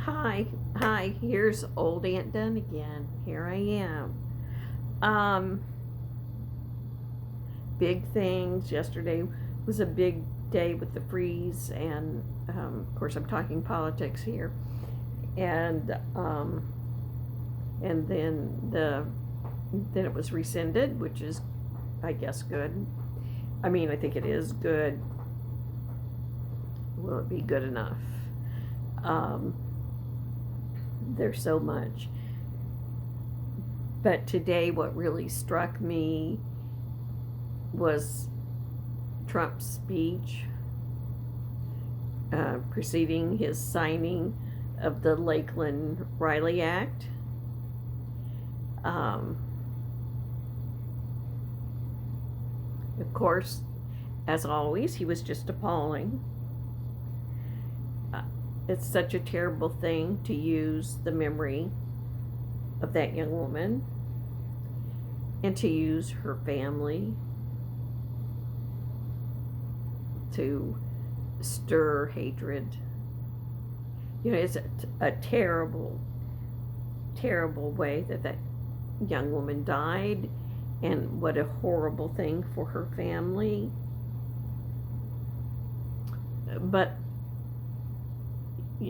Hi, hi, here's old Aunt Dunn again. Here I am. Um, Big things. Yesterday was a big day with the freeze, and of course, I'm talking politics here. And and then it was rescinded, which is, I guess, good. I mean, I think it is good. Will it be good enough? Um, there's so much. But today, what really struck me was Trump's speech preceding his signing of the Lakeland Riley Act. Um, of course, as always, he was just appalling. Uh, it's such a terrible thing to use the memory of that young woman and to use her family to stir hatred. You know, it's a terrible, terrible way that young woman died, and what a horrible thing for her family. But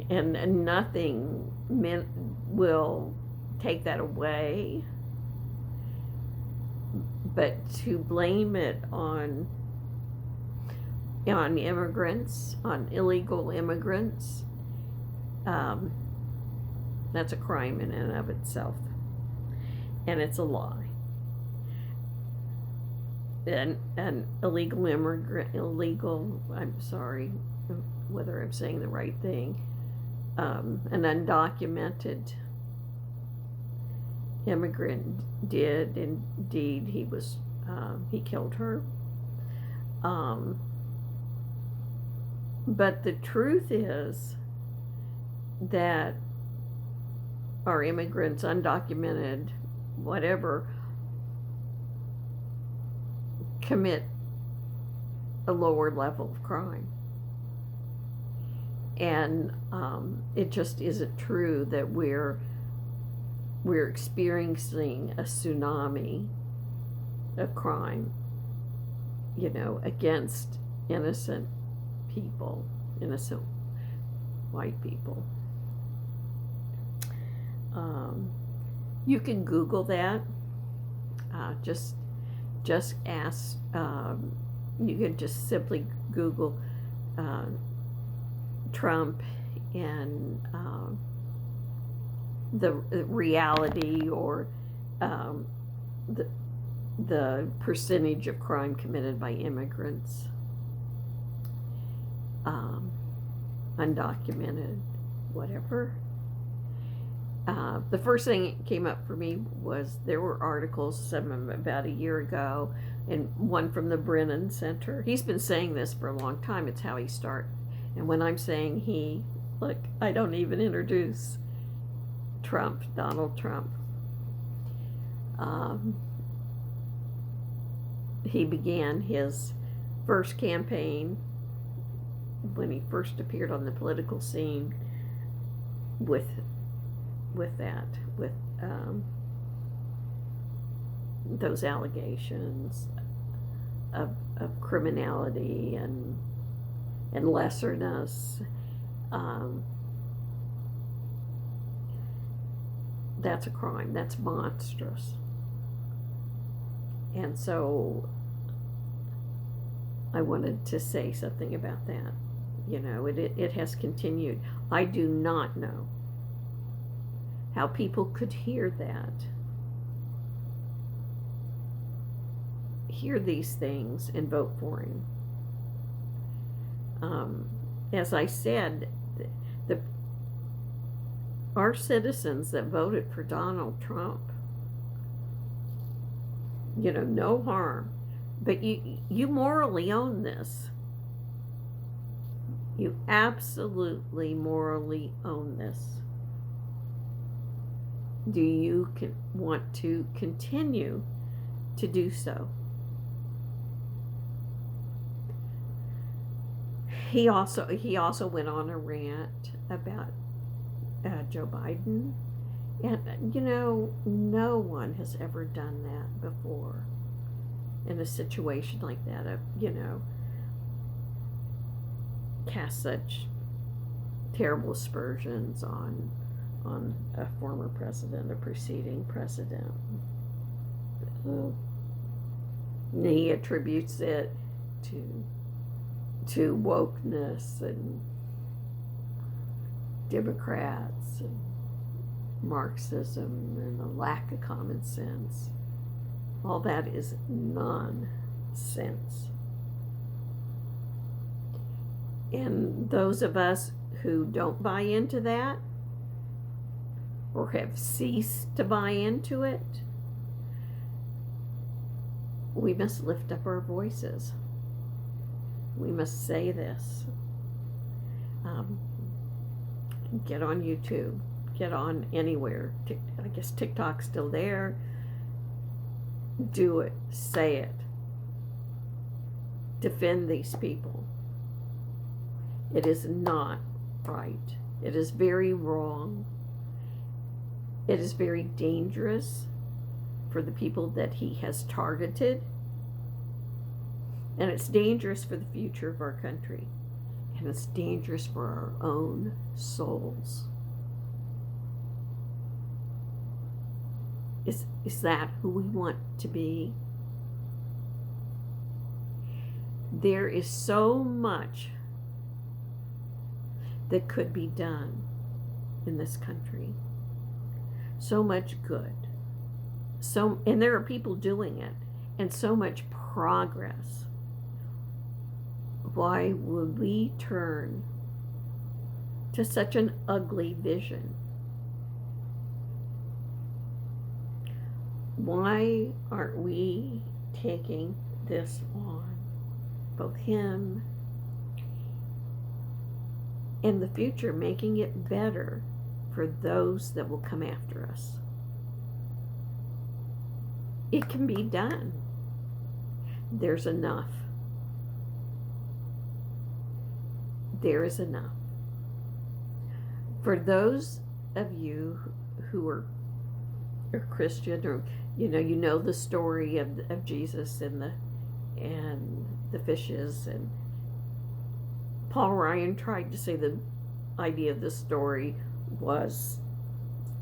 and nothing will take that away, but to blame it on immigrants, on illegal immigrants, um, that's a crime in and of itself, and it's a lie. An illegal immigrant, I'm sorry whether I'm saying the right thing, an undocumented immigrant did indeed, he killed her. But the truth is that our immigrants, undocumented, whatever, commit a lower level of crime. And it just isn't true that we're experiencing a tsunami of crime, you know, against innocent people, innocent white people. You can Google that. Just ask. You can just simply Google Trump and the reality, or the percentage of crime committed by immigrants, undocumented, whatever. The first thing that came up for me was there were articles, some about a year ago, and one from the Brennan Center. He's been saying this for a long time. It's how he started. And when I'm saying he, look, I don't even introduce Trump, Donald Trump. He began his first campaign when he first appeared on the political scene with those allegations of criminality and lesserness. That's a crime. That's monstrous. And so I wanted to say something about that. You know, it has continued. I do not know how people could hear these things and vote for him. As I said, our citizens that voted for Donald Trump, you know, no harm, but you morally own this. You absolutely morally own this. Do you want to continue to do so? He also went on a rant about Joe Biden. And, no one has ever done that before in a situation like that, cast such terrible aspersions on a former president, a preceding president. He attributes it to wokeness and Democrats and Marxism and a lack of common sense. All that is nonsense. And those of us who don't buy into that or have ceased to buy into it, we must lift up our voices. We must say this. Get on YouTube. Get on anywhere. I guess TikTok's still there. Do it. Say it. Defend these people. It is not right. It is very wrong. It is very dangerous for the people that he has targeted. And it's dangerous for the future of our country. And it's dangerous for our own souls. Is that who we want to be? There is so much that could be done in this country. So much good. And there are people doing it, and so much progress. Why would we turn to such an ugly vision? Why aren't we taking this on? Both him and the future, making it better for those that will come after us. It can be done. There's enough. There is enough. For those of you who are Christian, or you know the story of Jesus and the fishes, and Paul Ryan tried to say the idea of the story was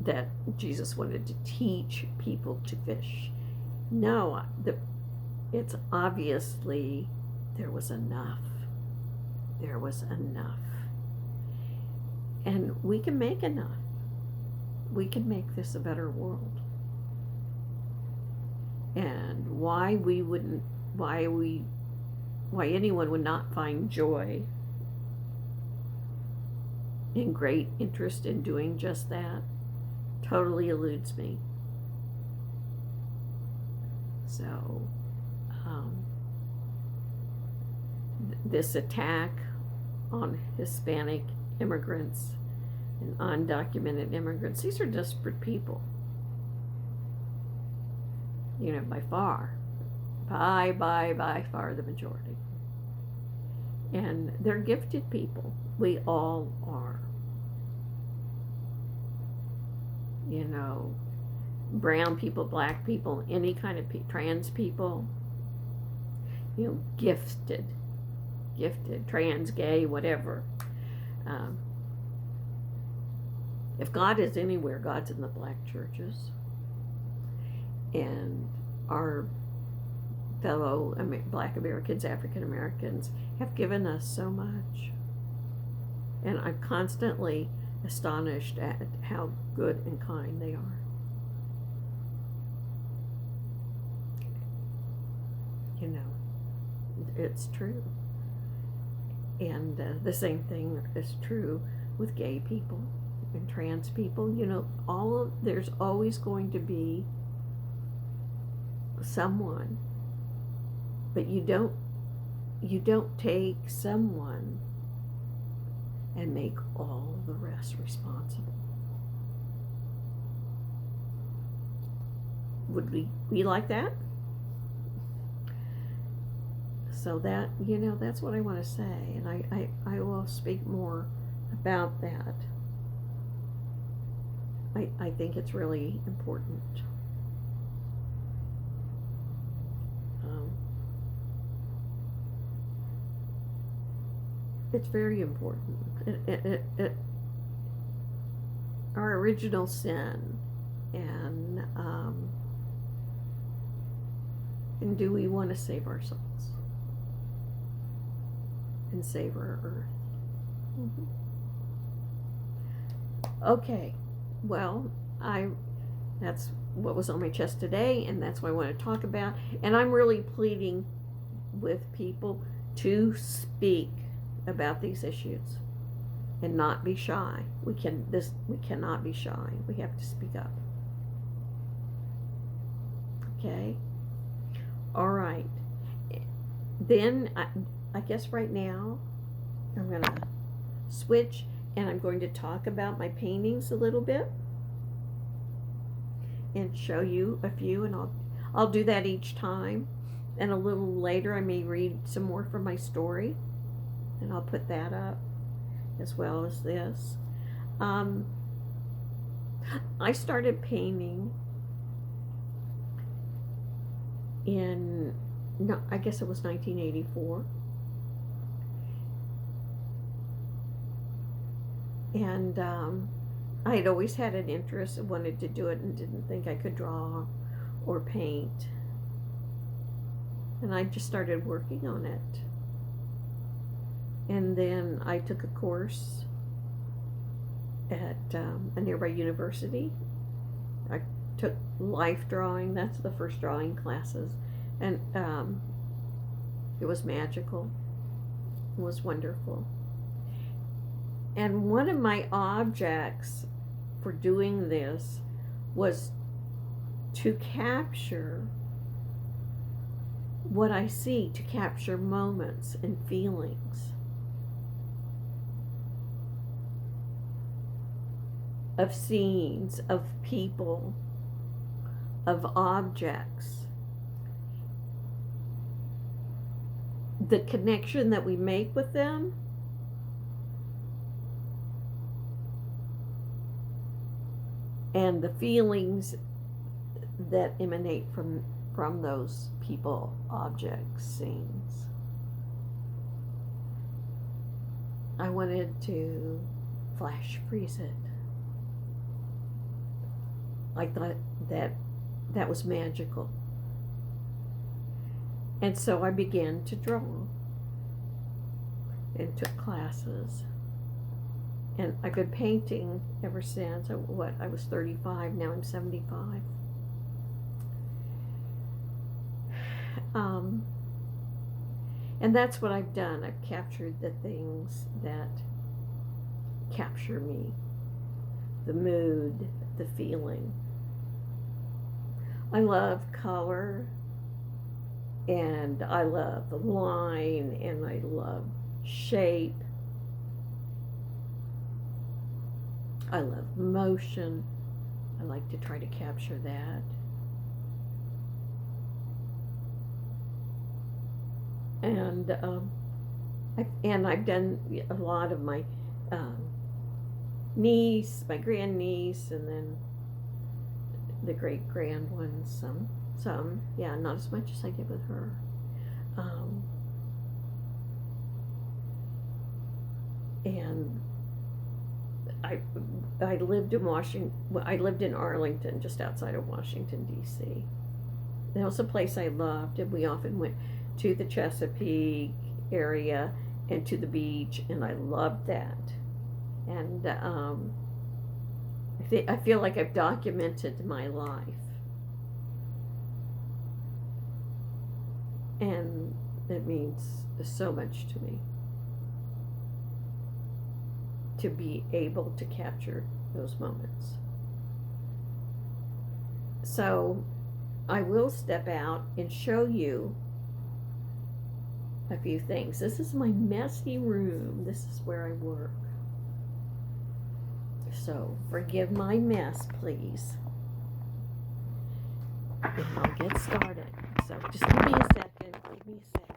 that Jesus wanted to teach people to fish. No, it's obviously there was enough. There was enough. And we can make enough. We can make this a better world. And why anyone would not find joy and great interest in doing just that totally eludes me. So, this attack on Hispanic immigrants and undocumented immigrants, these are desperate people. By far the majority. And they're gifted people. We all are. Brown people, black people, any kind of trans people, gifted, trans, gay, whatever. If God is anywhere, God's in the black churches. And our fellow black Americans, African Americans, have given us so much. And I'm constantly astonished at how good and kind they are. It's true. And the same thing is true with gay people and trans people. There's always going to be someone, but you don't take someone and make all the rest responsible. Would we like that? So that, that's what I want to say, and I will speak more about that I think it's really important. Um, it's very important. Our original sin, and do we want to save our souls and save our earth? Mm-hmm. Okay, well, that's what was on my chest today, and that's what I want to talk about. And I'm really pleading with people to speak about these issues and not be shy. We cannot be shy. We have to speak up. Okay? All right. Then I guess right now I'm going to switch, and I'm going to talk about my paintings a little bit and show you a few, and I'll do that each time. And a little later I may read some more from my story, and I'll put that up as well as this. I started painting I guess it was 1984. And I had always had an interest and wanted to do it and didn't think I could draw or paint. And I just started working on it. And then I took a course at a nearby university. I took life drawing. That's the first drawing classes. And it was magical. It was wonderful. And one of my objects for doing this was to capture what I see, to capture moments and feelings of scenes, of people, of objects. The connection that we make with them and the feelings that emanate from those people, objects, scenes. I wanted to flash freeze it. I thought that was magical. And so I began to draw and took classes. And I've been painting ever since. I was 35, now I'm 75. And that's what I've done. I've captured the things that capture me, the mood, the feeling. I love color, and I love the line, and I love shape. I love motion. I like to try to capture that. And I've done a lot of my niece, my grandniece, and then the great grand ones. Some, yeah, not as much as I did with her. And I lived in Washington. Well, I lived in Arlington, just outside of Washington, D.C. That was a place I loved, and we often went to the Chesapeake area and to the beach, and I loved that. And I feel like I've documented my life, and it means so much to me to be able to capture those moments. So I will step out and show you a few things. This is my messy room. This is where I work. So forgive my mess, please. And I'll get started. So just give me a second. Give me a second.